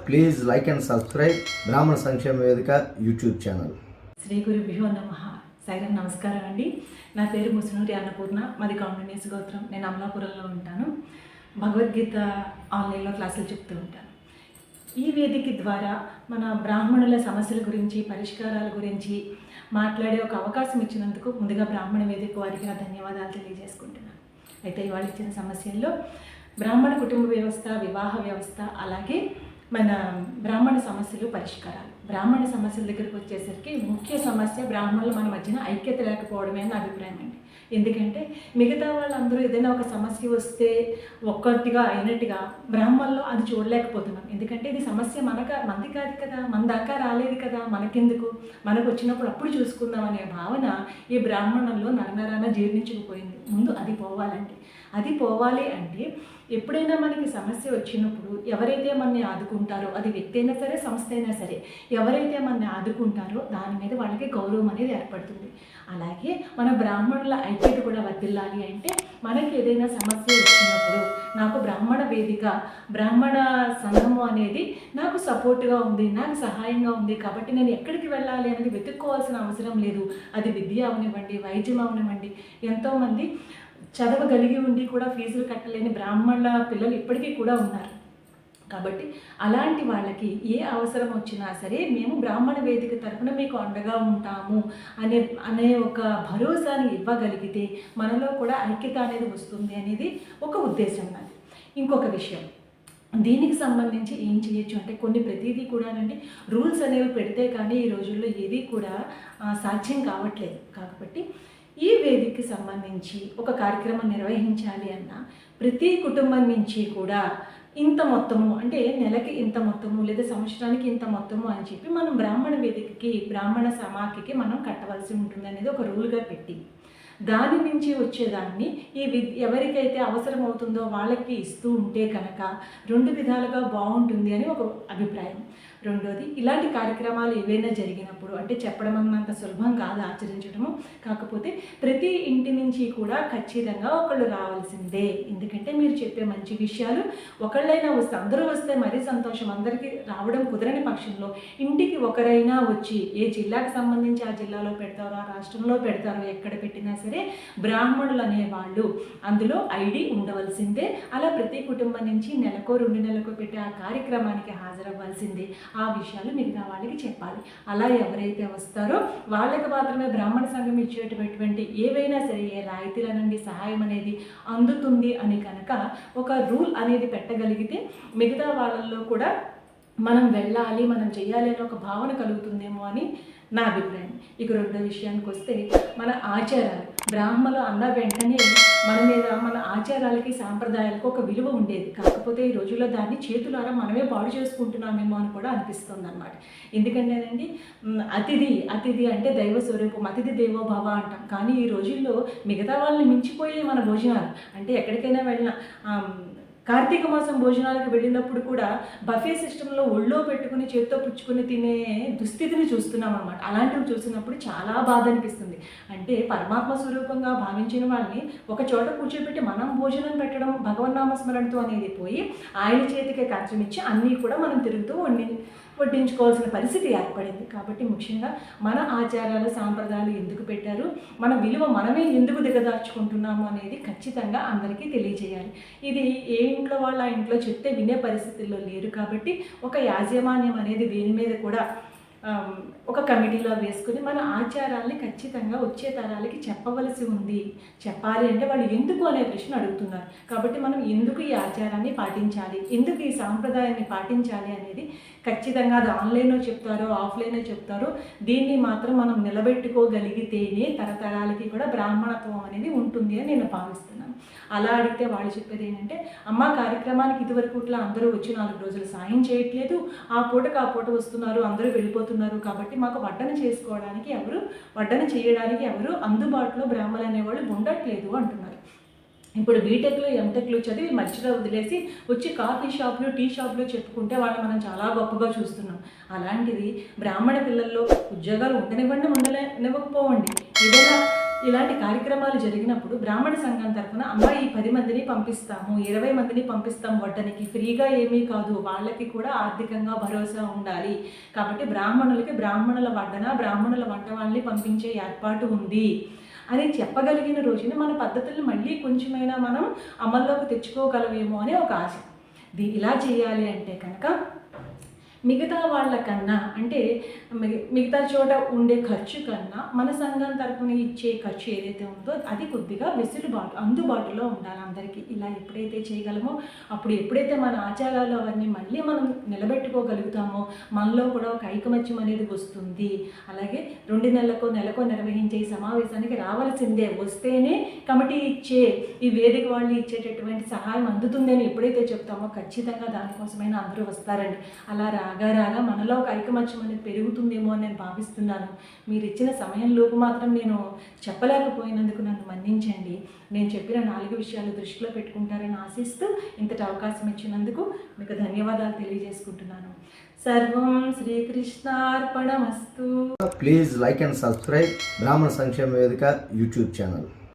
Please like and subscribe బ్రాహ్మణ సంక్షేమ వేదిక యూట్యూబ్ ఛానల్. శ్రీ గురుభ్యో నమః. సాయిరాం నమస్కారం అండి. నా పేరు ముసునూరి అన్నపూర్ణ. మాది కౌండిన్యస్ గోత్రం. నేను అమలాపురంలో ఉంటాను. భగవద్గీత ఆన్లైన్లో క్లాసులు చెప్తూ ఉంటాను. ఈ వేదిక ద్వారా మన బ్రాహ్మణుల సమస్యల గురించి, పరిష్కారాల గురించి మాట్లాడే ఒక అవకాశం ఇచ్చినందుకు ముందుగా బ్రాహ్మణ వేదిక వారికి నా ధన్యవాదాలు తెలియజేసుకుంటున్నాను. అయితే ఇవాళ ఇచ్చిన సమస్యల్లో బ్రాహ్మణ కుటుంబ వ్యవస్థ, వివాహ వ్యవస్థ, అలాగే మన బ్రాహ్మణ సమస్యలు, పరిష్కారాలు. బ్రాహ్మణ సమస్యల దగ్గరికి వచ్చేసరికి ముఖ్య సమస్య బ్రాహ్మణులు మన మధ్యన ఐక్యత లేకపోవడమే నా అభిప్రాయం అండి. ఎందుకంటే మిగతా వాళ్ళందరూ ఏదైనా ఒక సమస్య వస్తే ఒక్కటిగా అయినట్టుగా బ్రాహ్మణుల్లో అది చూడలేకపోతున్నాం. ఎందుకంటే ఇది సమస్య మంది కాదు కదా, మన దాకా రాలేదు కదా, మనకెందుకు, మనకు వచ్చినప్పుడు అప్పుడు చూసుకుందాం అనే భావన ఈ బ్రాహ్మణుల్లో నరనరాన జీర్ణించుకుపోయింది. ముందు అది పోవాలండి. అది పోవాలి అంటే ఎప్పుడైనా మనకి సమస్య వచ్చినప్పుడు ఎవరైతే మనని ఆదుకుంటారో, అది వ్యక్తి అయినా సరే, సంస్థ అయినా సరే, ఎవరైతే మనని ఆదుకుంటారో దాని మీద వాళ్ళకి గౌరవం అనేది ఏర్పడుతుంది. అలాగే మన బ్రాహ్మణుల ఐక్యత కూడా వర్ధిల్లాలి అంటే మనకి ఏదైనా సమస్య వచ్చినప్పుడు నాకు బ్రాహ్మణ వేదిక, బ్రాహ్మణ సంఘము అనేది నాకు సపోర్ట్గా ఉంది, నాకు సహాయంగా ఉంది, కాబట్టి నేను ఎక్కడికి వెళ్ళాలి అనేది వెతుక్కోవాల్సిన అవసరం లేదు. అది విద్య అవనివ్వండి, వైద్యం అవనివ్వండి. ఎంతోమంది చదవగలిగి ఉండి కూడా ఫీజులు కట్టలేని బ్రాహ్మణుల పిల్లలు ఇప్పటికీ కూడా ఉన్నారు. కాబట్టి అలాంటి వాళ్ళకి ఏ అవసరం వచ్చినా సరే మేము బ్రాహ్మణ వేదిక తరఫున మీకు అండగా ఉంటాము అనే ఒక భరోసాని ఇవ్వగలిగితే మనలో కూడా ఐక్యత అనేది వస్తుంది అనేది ఒక ఉద్దేశం నాది. ఇంకొక విషయం, దీనికి సంబంధించి ఏం చేయొచ్చు అంటే ప్రతిదీ కూడానండి రూల్స్ అనేవి పెడితే కానీ ఈ రోజుల్లో ఏది కూడా సాధ్యం కావట్లేదు. కాబట్టి ఈ వేదికకి సంబంధించి ఒక కార్యక్రమం నిర్వహించాలి అన్న ప్రతి కుటుంబం నుంచి కూడా ఇంత మొత్తము, అంటే నెలకి ఇంత మొత్తము లేదా సంవత్సరానికి ఇంత మొత్తము అని చెప్పి మనం బ్రాహ్మణ వేదికకి, బ్రాహ్మణ సమాఖ్యకి మనం కట్టవలసి ఉంటుంది అనేది ఒక రూల్గా పెట్టి దాని నుంచి వచ్చేదాన్ని ఎవరికైతే అవసరం అవుతుందో వాళ్ళకి ఇస్తూ ఉంటే కనుక రెండు విధాలుగా బాగుంటుంది అని ఒక అభిప్రాయం. రెండోది, ఇలాంటి కార్యక్రమాలు ఏవైనా జరిగినప్పుడు అంటే చెప్పడం అన్నంత సులభం కాదు ఆచరించడము. కాకపోతే ప్రతి ఇంటి నుంచి కూడా ఖచ్చితంగా ఒకళ్ళు రావాల్సిందే. ఎందుకంటే మీరు చెప్పే మంచి విషయాలు ఒకళ్ళైనా వస్తే, అందరూ వస్తే మరీ సంతోషం. అందరికీ రావడం కుదరని పక్షంలో ఇంటికి ఒకరైనా వచ్చి, ఏ జిల్లాకు సంబంధించి ఆ జిల్లాలో పెడతారో, ఆ రాష్ట్రంలో పెడతారో, ఎక్కడ పెట్టినా సరే బ్రాహ్మణులు అనేవాళ్ళు అందులో ఐడి ఉండవలసిందే. అలా ప్రతి కుటుంబం నుంచి నెలకో 2 నెలలకో పెట్టి ఆ కార్యక్రమానికి హాజరవ్వాల్సిందే. ఆ విషయాలు మిగతా వాళ్ళకి చెప్పాలి. అలా ఎవరైతే వస్తారో వాళ్ళకి మాత్రమే బ్రాహ్మణ సంఘం ఇచ్చేటటువంటి ఏవైనా సరే, ఏ రాయితీల నుండి సహాయం అనేది అందుతుంది అని కనుక ఒక రూల్ అనేది పెట్టగలిగితే మిగతా వాళ్ళల్లో కూడా మనం వెళ్ళాలి, మనం చేయాలి అనే ఒక భావన కలుగుతుందేమో అని నా అభిప్రాయం. ఇక రెండో విషయానికి వస్తే మన ఆచారాలు. బ్రాహ్మణులు అన్న వెంటనే మన మీద, మన ఆచారాలకి, సాంప్రదాయాలకు ఒక విలువ ఉండేది. కాకపోతే ఈ రోజుల్లో దాన్ని చేతులారా మనమే పాడు చేసుకుంటున్నామేమో అని కూడా అనిపిస్తుంది అన్నమాట. ఎందుకంటేనండి అతిథి అంటే దైవ స్వరూపం, అతిథి దేవో భవ అంటాం. కానీ ఈ రోజుల్లో మిగతా వాళ్ళని మించిపోయే మన భోజనాలు. అంటే ఎక్కడికైనా వెళ్ళినా కార్తీక మాసం భోజనాలకు వెళ్ళినప్పుడు కూడా బఫే సిస్టంలో ఒళ్ళో పెట్టుకుని చేత్తో పుచ్చుకొని తినే దుస్థితిని చూస్తున్నాం అన్నమాట. అలాంటివి చూసినప్పుడు చాలా బాధ అనిపిస్తుంది. అంటే పరమాత్మ స్వరూపంగా భావించిన వాళ్ళని ఒక చోట కూర్చోబెట్టి మనం భోజనం పెట్టడం, భగవన్నామస్మరణతో అనేది పోయి ఆయన చేతికే కంచం ఇచ్చి అన్నీ కూడా మనం తిరుగుతూ వడ్డించుకోవాల్సిన పరిస్థితి ఏర్పడింది. కాబట్టి ముఖ్యంగా మన ఆచారాలు, సాంప్రదాయాలు ఎందుకు పెట్టారు, మన విలువ మనమే ఎందుకు దిగదార్చుకుంటున్నాము అనేది ఖచ్చితంగా అందరికీ తెలియజేయాలి. ఇది ఏ ఇంట్లో వాళ్ళు ఆ ఇంట్లో చెప్తే వినే పరిస్థితుల్లో లేరు. కాబట్టి ఒక యాజమాన్యం అనేది దీని మీద కూడా ఒక కమిటీలో వేసుకుని మన ఆచారాల్ని ఖచ్చితంగా వచ్చే తరాలకి చెప్పవలసి ఉంది. చెప్పాలి అంటే వాళ్ళు ఎందుకు అనే ప్రశ్న అడుగుతున్నారు. కాబట్టి మనం ఎందుకు ఈ ఆచారాన్ని పాటించాలి, ఎందుకు ఈ సాంప్రదాయాన్ని పాటించాలి అనేది ఖచ్చితంగా అది ఆన్లైన్లో చెప్తారో, ఆఫ్లైన్లో చెప్తారో, దీన్ని మాత్రం మనం నిలబెట్టుకోగలిగితేనే తరతరాలకి కూడా బ్రాహ్మణత్వం అనేది ఉంటుంది అని నేను భావిస్తున్నాను. అలా అడిగితే వాళ్ళు చెప్పేది ఏంటంటే, అమ్మ కార్యక్రమానికి ఇదివరకు ఇట్లా అందరూ వచ్చి 4 రోజులు సాయం చేయట్లేదు, ఆ పూట వస్తున్నారు, అందరూ వెళ్ళిపోతున్నారు. కాబట్టి మాకు వడ్డన చేయడానికి ఎవరు అందుబాటులో బ్రాహ్మణులు అనేవాళ్ళు ఉండట్లేదు అంటున్నారు. ఇప్పుడు బీటెక్లు, ఎంటెక్లు చదివి మధ్యలో వదిలేసి వచ్చి కాఫీ షాపులు, టీ షాపులు చెప్పుకుంటే వాళ్ళు మనం చాలా గొప్పగా చూస్తున్నాం. అలాంటిది బ్రాహ్మణ పిల్లల్లో ఉద్యోగాలు ఉండనివ్వండి, ఉండనివ్వకపోవండి, ఏదైనా ఇలాంటి కార్యక్రమాలు జరిగినప్పుడు బ్రాహ్మణ సంఘం తరఫున అమ్మ ఈ 10 మందిని పంపిస్తాము, 20 మందిని పంపిస్తాం వడ్డనికి, ఫ్రీగా ఏమీ కాదు, వాళ్ళకి కూడా ఆర్థికంగా భరోసా ఉండాలి కాబట్టి బ్రాహ్మణుల వడ్డన, బ్రాహ్మణుల వంట వాళ్ళని పంపించే ఏర్పాటు ఉంది అని చెప్పగలిగిన రోజున మన పద్ధతులను మళ్ళీ కొంచెమైనా మనం అమల్లోకి తెచ్చుకోగలమేమో అనే ఒక ఆశ. ఇలా చేయాలి అంటే కనుక మిగతా వాళ్ళకన్నా అంటే మిగతా చోట ఉండే ఖర్చు కన్నా మన సంఘం తరఫున ఇచ్చే ఖర్చు ఏదైతే ఉందో అది కొద్దిగా అందుబాటులో ఉండాలి అందరికీ. ఇలా ఎప్పుడైతే చేయగలమో అప్పుడు ఎప్పుడైతే మన ఆచారాలు అవన్నీ మళ్ళీ మనం నిలబెట్టుకోగలుగుతామో మనలో కూడా ఒక ఐకమత్యం అనేది వస్తుంది. అలాగే 2 నెలలకో నిర్వహించే ఈ సమావేశానికి రావాల్సిందే, వస్తేనే కమిటీ ఇచ్చే ఈ వేదిక వాళ్ళు ఇచ్చేటటువంటి సహాయం అందుతుందని ఎప్పుడైతే చెప్తామో ఖచ్చితంగా దానికోసమైనా అందరూ వస్తారండి. అలా రాగా మనలో ఒక ఐకమత్యం అనేది పెరుగుతుందేమో అని నేను భావిస్తున్నాను. మీరు ఇచ్చిన సమయంలోపు మాత్రం నేను చెప్పలేకపోయినందుకు నన్ను మన్నించండి. నేను చెప్పిన 4 విషయాలు దృష్టిలో పెట్టుకుంటారని ఆశిస్తూ ఇంతటి అవకాశం ఇచ్చినందుకు మీకు ధన్యవాదాలు తెలియజేసుకుంటున్నాను. సర్వం శ్రీకృష్ణార్పణమస్తు. ప్లీజ్ లైక్ అండ్ సబ్స్క్రైబ్ బ్రాహ్మణ సంక్షేమ వేదిక యూట్యూబ్ ఛానల్.